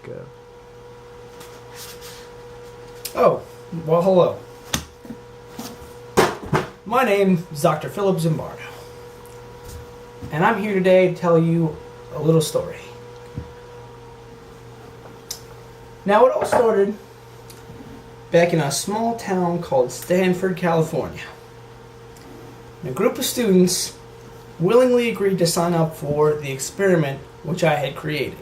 go. Oh, well, hello. My name is Dr. Philip Zimbardo, and I'm here today to tell you a little story. Now, it all started back in a small town called Stanford, California. And a group of students willingly agreed to sign up for the experiment which I had created.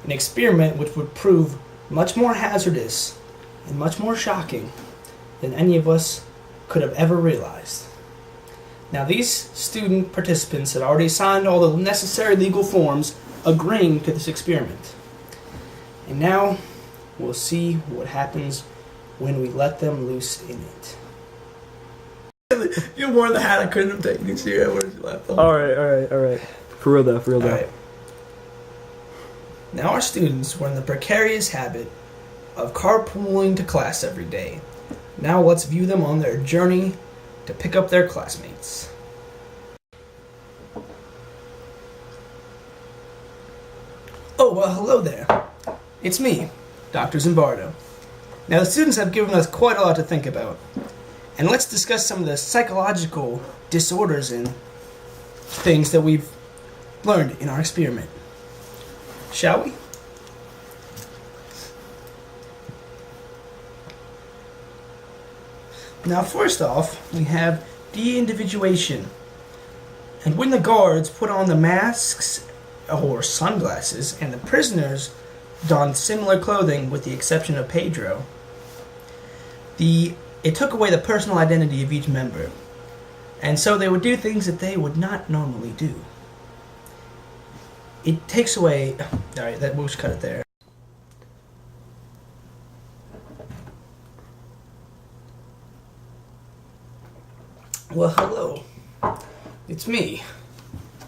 An experiment which would prove much more hazardous and much more shocking than any of us could have ever realized. Now, these student participants had already signed all the necessary legal forms agreeing to this experiment. And now we'll see what happens when we let them loose in it. You wore the hat. I couldn't have taken you serious. Where's your laptop? All right. For real though. All right. Now, our students were in the precarious habit of carpooling to class every day. Now let's view them on their journey to pick up their classmates. Oh, well, hello there. It's me, Dr. Zimbardo. Now, the students have given us quite a lot to think about. And let's discuss some of the psychological disorders and things that we've learned in our experiment. Shall we? Now, first off, we have de-individuation. And when the guards put on the masks or sunglasses and the prisoners donned similar clothing with the exception of Pedro, it took away the personal identity of each member. And so they would do things that they would not normally do. It takes away... Alright, we'll just cut it there. Well, hello. It's me,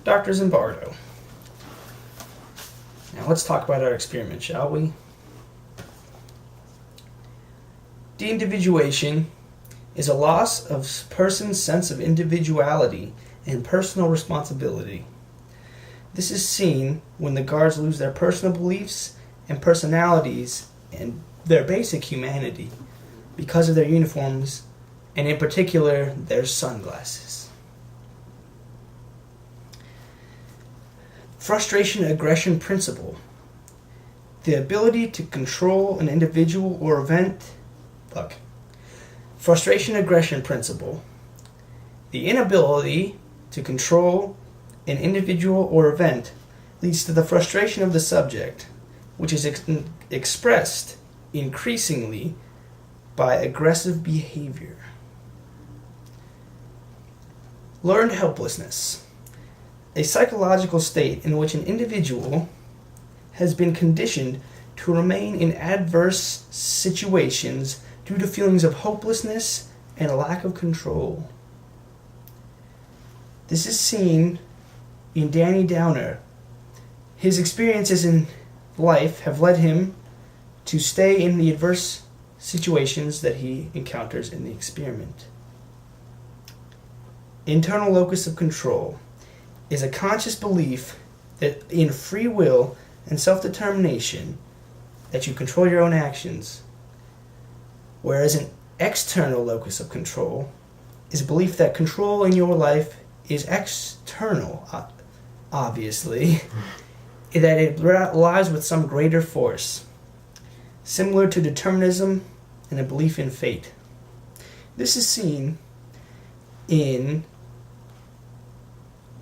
Dr. Zimbardo. Now let's talk about our experiment, shall we? De-individuation is a loss of a person's sense of individuality and personal responsibility. This is seen when the guards lose their personal beliefs and personalities and their basic humanity because of their uniforms, and in particular, their sunglasses. Frustration-aggression principle. The ability to control an individual or event. Frustration-aggression principle. The inability to control an individual or event leads to the frustration of the subject, which is expressed increasingly by aggressive behavior. Learned helplessness. A psychological state in which an individual has been conditioned to remain in adverse situations due to feelings of hopelessness and a lack of control. This is seen in Danny Downer. His experiences in life have led him to stay in the adverse situations that he encounters in the experiment. Internal locus of control is a conscious belief that in free will and self-determination that you control your own actions, whereas an external locus of control is a belief that control in your life is external, obviously, that it lies with some greater force, similar to determinism and a belief in fate. This is seen in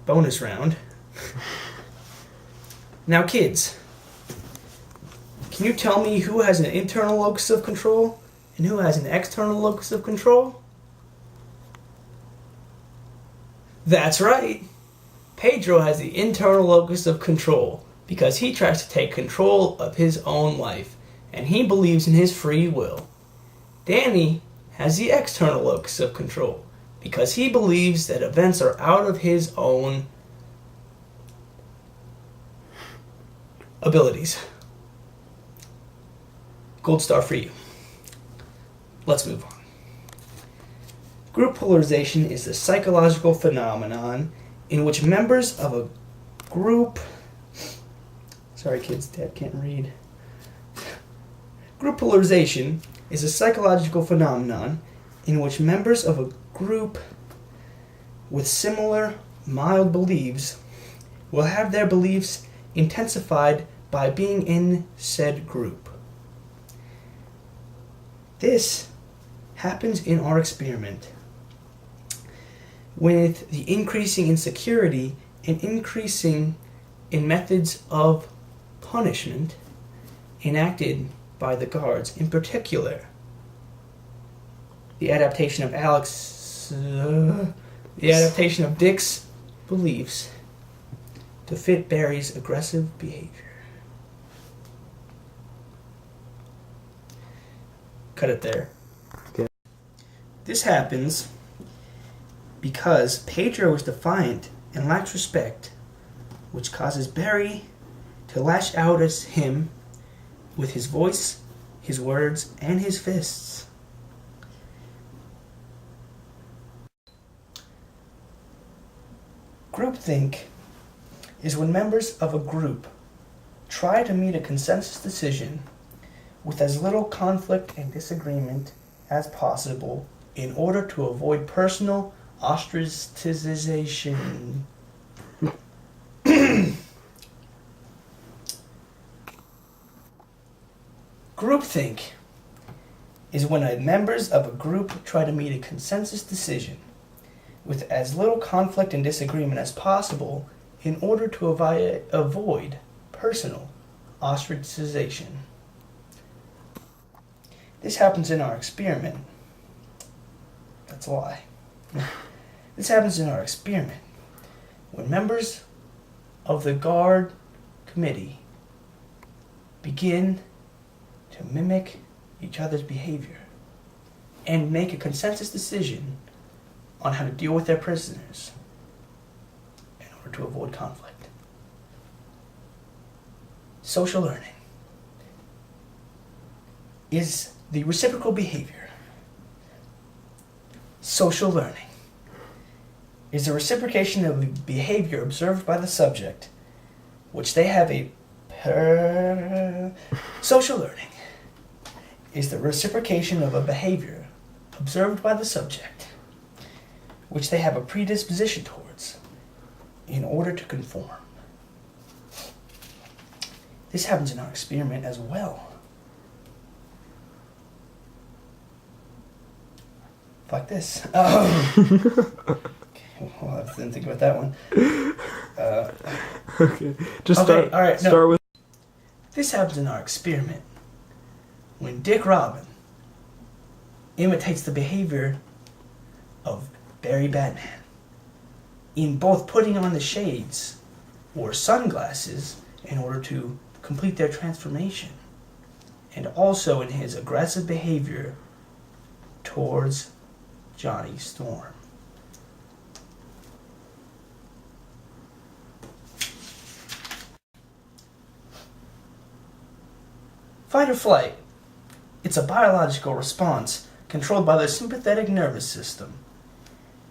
bonus round. Now, kids, can you tell me who has an internal locus of control and who has an external locus of control? That's right. Pedro has the internal locus of control because he tries to take control of his own life and he believes in his free will. Danny has the external locus of control because he believes that events are out of his own abilities. Gold star for you. Let's move on. Group polarization is the psychological phenomenon in which members of a group... Sorry kids, Dad can't read. Group polarization is a psychological phenomenon in which members of a group with similar mild beliefs will have their beliefs intensified by being in said group. This happens in our experiment with the increasing insecurity and increasing in methods of punishment enacted by the guards, in particular the adaptation of Dick's beliefs to fit Barry's aggressive behavior. Cut it there. Okay. This happens because Pedro is defiant and lacks respect, which causes Barry to lash out at him with his voice, his words, and his fists. Groupthink is when members of a group try to meet a consensus decision with as little conflict and disagreement as possible in order to avoid personal ostracization. Groupthink is when members of a group try to meet a consensus decision with as little conflict and disagreement as possible in order to avoid personal ostracization. This happens in our experiment. That's a lie. This happens in our experiment when members of the guard committee begin to mimic each other's behavior and make a consensus decision on how to deal with their prisoners in order to avoid conflict. Social learning is the reciprocal behavior. Social learning is the reciprocation of the behavior observed by the subject, which they have Social learning is the reciprocation of a behavior observed by the subject, which they have a predisposition towards, in order to conform. This happens in our experiment as well. Like this. Okay, well, I didn't think about that one. Okay. Just Okay, all right, no. start with. This happens in our experiment when Dick Robin imitates the behavior of Barry Batman in both putting on the shades or sunglasses in order to complete their transformation, and also in his aggressive behavior towards Johnny Storm. Fight or flight. It's a biological response controlled by the sympathetic nervous system,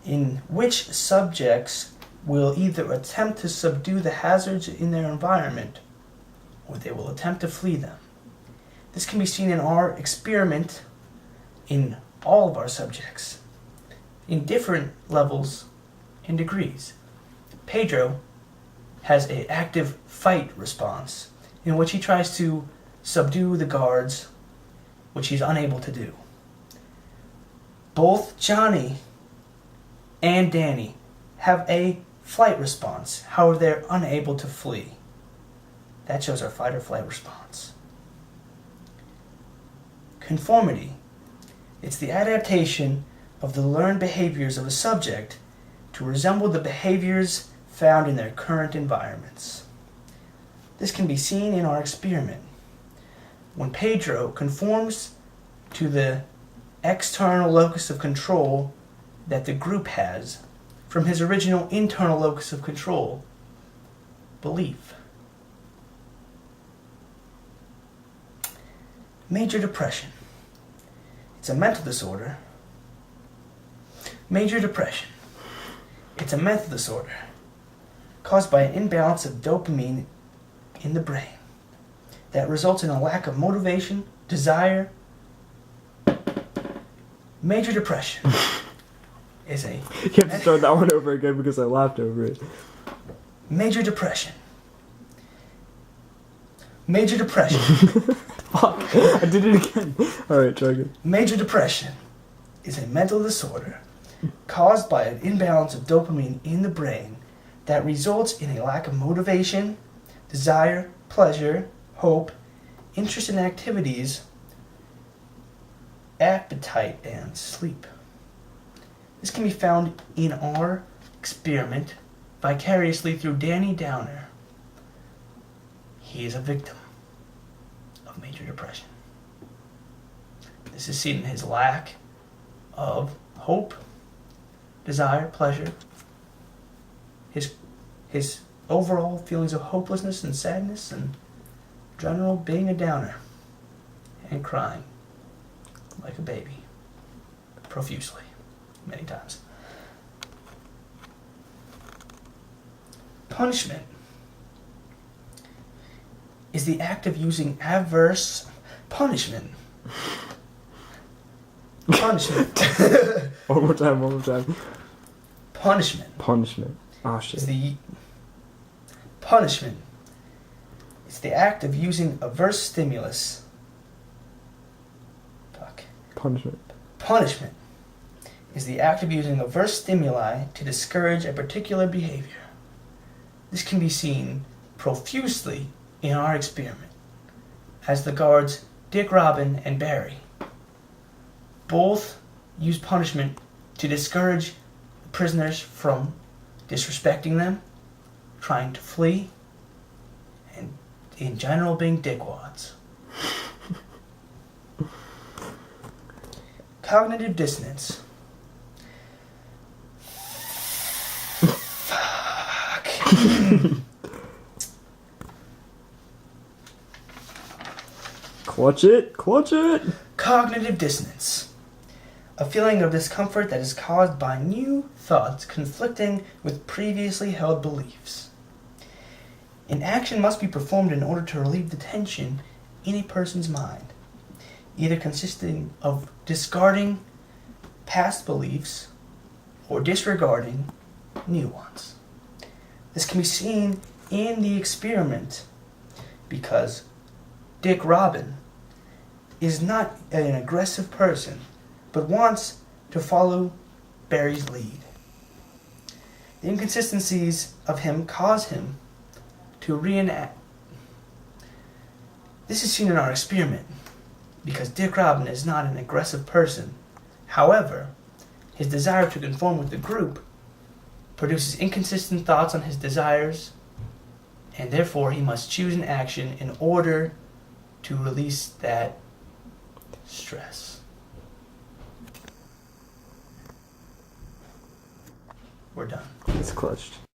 in which subjects will either attempt to subdue the hazards in their environment or they will attempt to flee them. This can be seen in our experiment in all of our subjects, in different levels and degrees. Pedro has an active fight response in which he tries to subdue the guards, which he's unable to do. Both Johnny and Danny have a flight response, however they're unable to flee. That shows our fight or flight response. Conformity. It's the adaptation of the learned behaviors of a subject to resemble the behaviors found in their current environments. This can be seen in our experiment. When Pedro conforms to the external locus of control that the group has from his original internal locus of control, belief. Major depression. It's a mental disorder. Major depression. It's a mental disorder caused by an imbalance of dopamine in the brain that results in a lack of motivation, desire. Major depression is a You have to start that one over again because I laughed over it. major depression. Major depression. Fuck, I did it again. Alright, try again. Major depression is a mental disorder caused by an imbalance of dopamine in the brain that results in a lack of motivation, desire, pleasure, hope, interest in activities, appetite, and sleep. This can be found in our experiment vicariously through Danny Downer. He is a victim of major depression. This is seen in his lack of hope, desire, pleasure, his overall feelings of hopelessness and sadness, and general being a downer and crying like a baby profusely many times. Punishment is the act of using adverse punishment. Punishment. One more time. Punishment Punishment. Oh shit. is the punishment. It's the act of using adverse stimulus. Fuck. Punishment. Punishment is the act of using adverse stimuli to discourage a particular behavior. This can be seen profusely in our experiment, as the guards Dick Robin and Barry both use punishment to discourage the prisoners from disrespecting them, trying to flee, and in general being dickwads. Cognitive dissonance. Fuck. Clutch it. Cognitive dissonance. A feeling of discomfort that is caused by new thoughts conflicting with previously held beliefs. An action must be performed in order to relieve the tension in a person's mind, either consisting of discarding past beliefs or disregarding new ones. This can be seen in the experiment because Dick Robin is not an aggressive person, but wants to follow Barry's lead. The inconsistencies of him cause him to reenact. This is seen in our experiment because Dick Robin is not an aggressive person. However, his desire to conform with the group produces inconsistent thoughts on his desires, and therefore he must choose an action in order to release that stress. We're done. It's clutched.